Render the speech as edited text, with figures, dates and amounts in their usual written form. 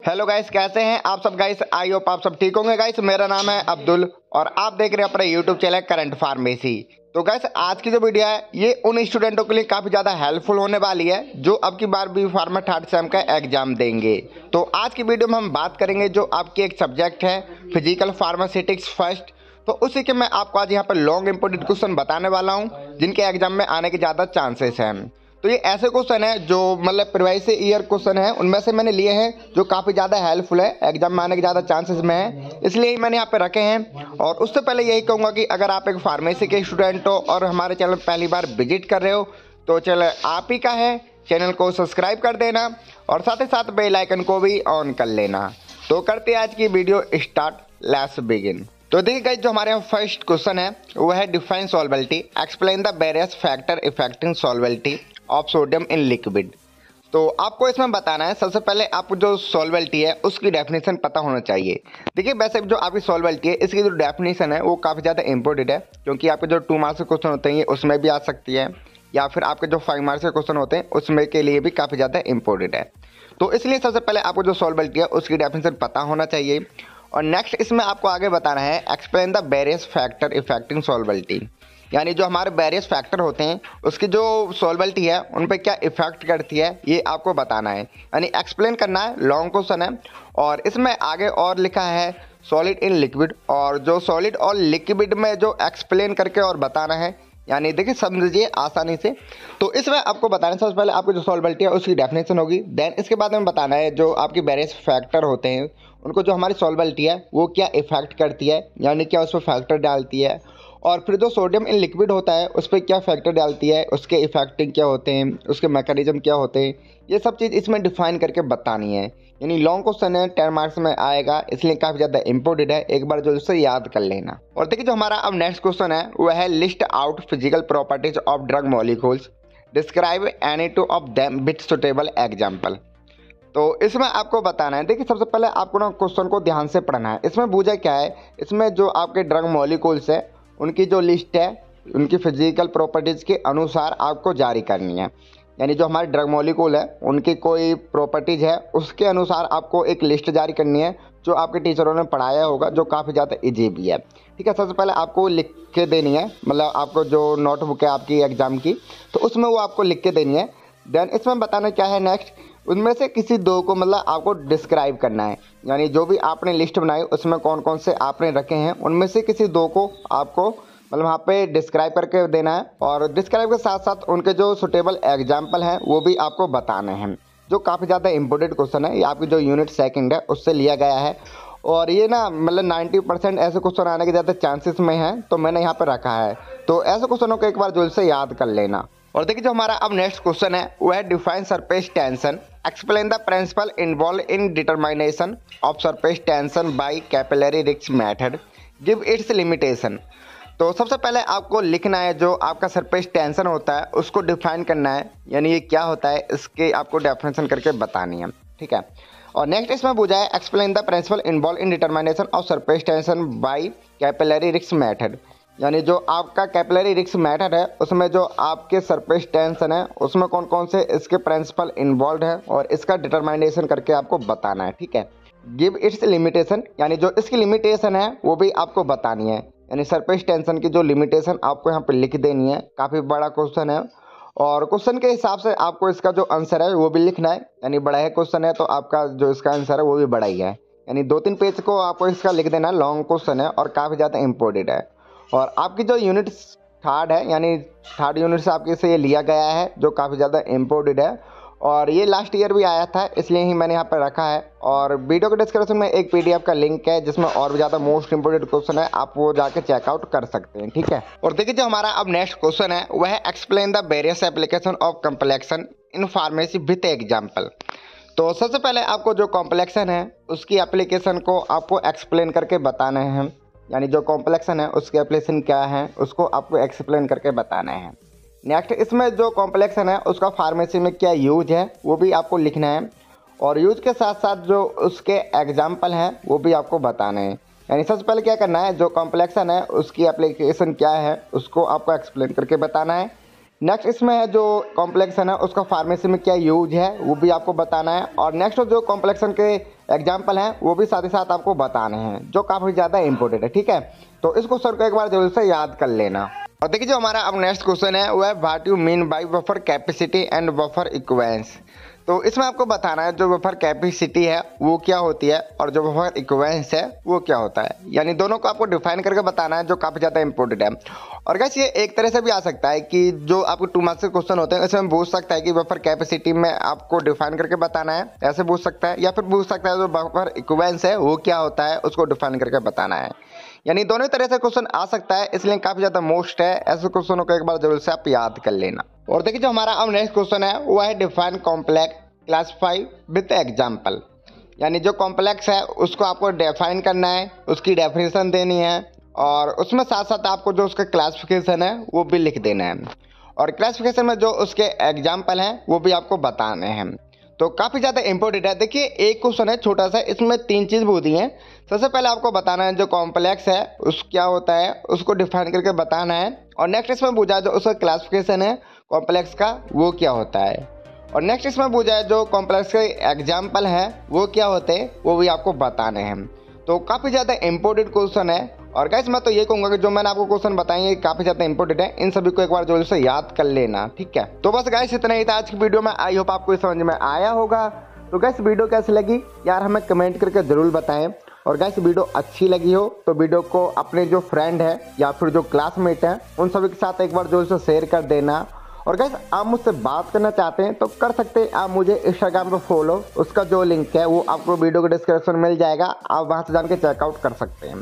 Hello guys, कैसे हैं आप सब गाइस। आई होप आप सब ठीक होंगे गाइस। मेरा नाम है अब्दुल और आप देख रहे हैं अपना यूट्यूब चैनल करंट फार्मेसी। तो गाइस आज की जो वीडियो है ये उन स्टूडेंटों के लिए काफ़ी ज़्यादा हेल्पफुल होने वाली है जो अब की बार बी फार्मा थर्ड सेम का एग्जाम देंगे। तो आज की वीडियो में हम बात करेंगे जो आपकी एक सब्जेक्ट है फिजिकल फार्मास्यूटिक्स फर्स्ट। तो उसी के मैं आपको आज यहाँ पर लॉन्ग इंपोर्टेंट क्वेश्चन बताने वाला हूँ जिनके एग्जाम में आने के ज़्यादा चांसेस हैं। तो ये ऐसे क्वेश्चन है जो मतलब प्रीवियस ईयर क्वेश्चन है उनमें से मैंने लिए हैं जो काफ़ी ज़्यादा हेल्पफुल है, एग्जाम में आने के ज़्यादा चांसेस में है, इसलिए ही मैंने यहाँ पे रखे हैं। और उससे पहले यही कहूँगा कि अगर आप एक फार्मेसी के स्टूडेंट हो और हमारे चैनल पहली बार विजिट कर रहे हो तो चैनल आप ही का है, चैनल को सब्सक्राइब कर देना और साथ ही साथ बेल आइकन को भी ऑन कर लेना। तो करते हैं आज की वीडियो स्टार्ट, लेट्स बिगिन। तो देखिए गाइस, जो हमारे यहाँ फर्स्ट क्वेश्चन है वो है define solubility, explain the various factor affecting solubility of sodium in liquid. तो आपको इसमें बताना है सबसे पहले आपको जो सॉल्वेबिलिटी है उसकी डेफिनेशन पता होना चाहिए। देखिए वैसे जो आपकी सॉल्वेबिलिटी है इसकी जो डेफिनेशन है वो काफ़ी ज़्यादा इंपॉर्टेंट है क्योंकि आपके जो 2 मार्क्स के क्वेश्चन होते हैं ये उसमें भी आ सकती है या फिर आपके जो 5 मार्क्स के क्वेश्चन होते हैं उसमें के लिए भी काफ़ी ज़्यादा इंपॉर्टेंट है। तो इसलिए सबसे पहले आपको जो सॉल्वेबिलिटी है उसकी डेफिनेशन पता होना चाहिए। और नेक्स्ट इसमें आपको आगे बताना है explain the various factor affecting solubility, यानी जो हमारे वेरियस फैक्टर होते हैं उसकी जो सॉल्वेबिलिटी है उन पर क्या इफेक्ट करती है ये आपको बताना है, यानी एक्सप्लेन करना है। लॉन्ग क्वेश्चन है और इसमें आगे और लिखा है सॉलिड इन लिक्विड, और जो सॉलिड और लिक्विड में जो एक्सप्लेन करके और बताना है, यानी देखिए समझिए आसानी से। तो इसमें आपको बताना है सबसे पहले आपकी जो सॉल्वेबिलिटी है उसकी डेफिनेशन होगी, देन इसके बाद में बताना है जो आपकी वेरियस फैक्टर होते हैं उनको जो हमारी सॉल्वेबिलिटी है वो क्या इफेक्ट करती है, यानी क्या उस पर फैक्टर डालती है, और फिर जो सोडियम इन लिक्विड होता है उस पर क्या फैक्टर डालती है, उसके इफेक्टिंग क्या होते हैं, उसके मैकेनिज्म क्या होते हैं, ये सब चीज़ इसमें डिफाइन करके बतानी है। यानी लॉन्ग क्वेश्चन है, 10 मार्क्स में आएगा, इसलिए काफ़ी ज़्यादा इंपॉर्टेंट है, एक बार जो इससे याद कर लेना। और देखिए जो हमारा अब नेक्स्ट क्वेश्चन है वह है list out physical properties of drug molecules, describe any two of them with suitable example. तो इसमें आपको बताना है, देखिए सबसे पहले आपको ना क्वेश्चन को ध्यान से पढ़ना है। इसमें पूछा क्या है, इसमें जो आपके ड्रग मॉलिक्यूल्स है उनकी जो लिस्ट है उनकी फिजिकल प्रॉपर्टीज़ के अनुसार आपको जारी करनी है। यानी जो हमारे ड्रग मॉलिक्यूल है उनकी कोई प्रॉपर्टीज़ है उसके अनुसार आपको एक लिस्ट जारी करनी है जो आपके टीचरों ने पढ़ाया होगा, जो काफ़ी ज़्यादा ईजी भी है। ठीक है, सबसे पहले आपको लिख के देनी है, मतलब आपको जो नोटबुक है आपकी एग्ज़ाम की तो उसमें वो आपको लिख के देनी है। देन इसमें बताना क्या है नेक्स्ट, उनमें से किसी दो को मतलब आपको डिस्क्राइब करना है, यानी जो भी आपने लिस्ट बनाई उसमें कौन कौन से आपने रखे हैं उनमें से किसी दो को आपको मतलब वहाँ पे डिस्क्राइब करके देना है। और डिस्क्राइब के साथ साथ उनके जो सुटेबल एग्जाम्पल हैं वो भी आपको बताने हैं, जो काफ़ी ज़्यादा इंपॉर्टेंट क्वेश्चन है। ये आपकी जो यूनिट सेकंड है उससे लिया गया है और ये ना मतलब 90% ऐसे क्वेश्चन आने के ज़्यादा चांसेस में हैं, तो मैंने यहाँ पर रखा है। तो ऐसे क्वेश्चनों को एक बार जल्द से याद कर लेना। और देखिए जो हमारा अब नेक्स्ट क्वेश्चन है वो है define surface tension, explain the principle involve in determination of surface tension by capillary rise method, give its limitation. तो सबसे पहले आपको लिखना है जो आपका सरफेस टेंशन होता है उसको डिफाइन करना है, यानी ये क्या होता है इसके आपको डेफिनेशन करके बतानी है। ठीक है, और नेक्स्ट इसमें पूछा है explain the principle involve in determination of surface tension by capillary rise method, यानी जो आपका कैपिलरी रिक्स मेथड है उसमें जो आपके सरफेस टेंशन है उसमें कौन कौन से इसके प्रिंसिपल इन्वॉल्व है और इसका डिटरमिनेशन करके आपको बताना है। ठीक है, गिव इट्स लिमिटेशन, यानी जो इसकी लिमिटेशन है वो भी आपको बतानी है, यानी सरफेस टेंशन की जो लिमिटेशन आपको यहाँ पे लिख देनी है। काफ़ी बड़ा क्वेश्चन है और क्वेश्चन के हिसाब से आपको इसका जो आंसर है वो भी लिखना है, यानी बड़ा है क्वेश्चन है तो आपका जो इसका आंसर है वो भी बड़ा ही है, यानी 2-3 पेज को आपको इसका लिख देना है। लॉन्ग क्वेश्चन है और काफ़ी ज़्यादा इंपॉर्टेंट है। और आपकी जो यूनिट थर्ड है, यानी थर्ड यूनिट से आपके से ये लिया गया है जो काफ़ी ज़्यादा इम्पोर्टेंट है और ये लास्ट ईयर भी आया था, इसलिए ही मैंने यहाँ पर रखा है। और वीडियो के डिस्क्रिप्शन में एक PDF का लिंक है जिसमें और भी ज़्यादा मोस्ट इंपोर्टेंट क्वेश्चन है, आप वो जाके चेकआउट कर सकते हैं। ठीक है, और देखिए जो हमारा अब नेक्स्ट क्वेश्चन है वह है explain the various application of complexion in pharmacy with example. तो सबसे पहले आपको जो कॉम्प्लेक्शन है उसकी एप्लीकेशन को आपको एक्सप्लेन करके बताना है, यानी जो कॉम्प्लेक्शन है उसके एप्लीकेशन क्या है उसको आपको एक्सप्लेन करके बताना है। नेक्स्ट इसमें जो कॉम्प्लेक्शन है उसका फार्मेसी में क्या यूज है वो भी आपको लिखना है और यूज के साथ साथ जो उसके एग्जाम्पल हैं वो भी आपको बताने हैं। यानी सबसे पहले क्या करना है, जो कॉम्प्लेक्शन है उसकी एप्लीकेशन क्या है उसको आपको एक्सप्लेन करके बताना है। नेक्स्ट इसमें है जो कॉम्प्लेक्सन है उसका फार्मेसी में क्या यूज है वो भी आपको बताना है। और नेक्स्ट जो कॉम्प्लेक्सन के एग्जाम्पल हैं वो भी साथ ही साथ आपको बताने हैं जो काफ़ी ज़्यादा इंपॉर्टेंट है, ठीक है। तो इस क्वेश्चन को एक बार जरूर से याद कर लेना। और देखिए जो हमारा अब नेक्स्ट क्वेश्चन है वो है what you mean by buffer capacity and buffer equivalence. तो इसमें आपको बताना है जो बफर कैपेसिटी है वो क्या होती है और जो बफर इक्विवेलेंस है वो क्या होता है, यानी दोनों को आपको डिफाइन करके बताना है जो काफ़ी ज़्यादा इंपॉर्टेंट है। और गाइस ये एक तरह से भी आ सकता है कि जो आपको 2 मार्क्स के क्वेश्चन होते हैं इसमें पूछ सकता है कि बफर कैपेसिटी में आपको डिफाइन करके बताना है, ऐसे पूछ सकता है, या फिर पूछ सकता है जो बफर इक्विवेलेंस है वो क्या होता है उसको डिफाइन करके बताना है। यानी दोनों तरह से क्वेश्चन आ सकता है, इसलिए काफ़ी ज़्यादा मोस्ट है, ऐसे क्वेश्चनों को एक बार जरूर से आप याद कर लेना। और देखिए जो हमारा अब नेक्स्ट क्वेश्चन है वो है define complex classify with example. यानी जो कॉम्प्लेक्स है उसको आपको डिफाइन करना है, उसकी डेफिनेशन देनी है और उसमें साथ साथ आपको जो उसका क्लासिफिकेशन है वो भी लिख देना है। और क्लासिफिकेशन में जो उसके एग्जाम्पल हैं वो भी आपको बताने हैं। तो काफ़ी ज़्यादा इंपॉर्टेंट है। देखिए एक क्वेश्चन है छोटा सा, इसमें 3 चीज़ पूछी हैं। सबसे पहले आपको बताना है जो कॉम्प्लेक्स है उस क्या होता है उसको डिफाइन करके बताना है। और नेक्स्ट इसमें पूछा है जो उसका क्लासिफिकेशन है कॉम्प्लेक्स का वो क्या होता है। और नेक्स्ट इसमें पूछा है जो कॉम्प्लेक्स के एग्जाम्पल हैं वो क्या होते हैं वो भी आपको बताने हैं। तो काफ़ी ज़्यादा इंपॉर्टेंट क्वेश्चन है। और गाइस मैं तो ये कहूँगा कि जो मैंने आपको क्वेश्चन बताए ये काफ़ी ज़्यादा इंपॉर्टेंट है, इन सभी को एक बार जरूर से याद कर लेना, ठीक है। तो बस गाइस इतना ही था आज की वीडियो में, आई होप आपको समझ में आया होगा। तो गाइस वीडियो कैसी लगी यार हमें कमेंट करके ज़रूर बताएं। और गाइस वीडियो अच्छी लगी हो तो वीडियो को अपने जो फ्रेंड है या फिर जो क्लासमेट हैं उन सभी के साथ एक बार जरूर से शेयर कर देना। और गाइस आप मुझसे बात करना चाहते हैं तो कर सकते हैं, आप मुझे इंस्टाग्राम पर फॉलो, उसका जो लिंक है वो आपको वीडियो के डिस्क्रिप्शन में मिल जाएगा, आप वहाँ से जान के चेकआउट कर सकते हैं।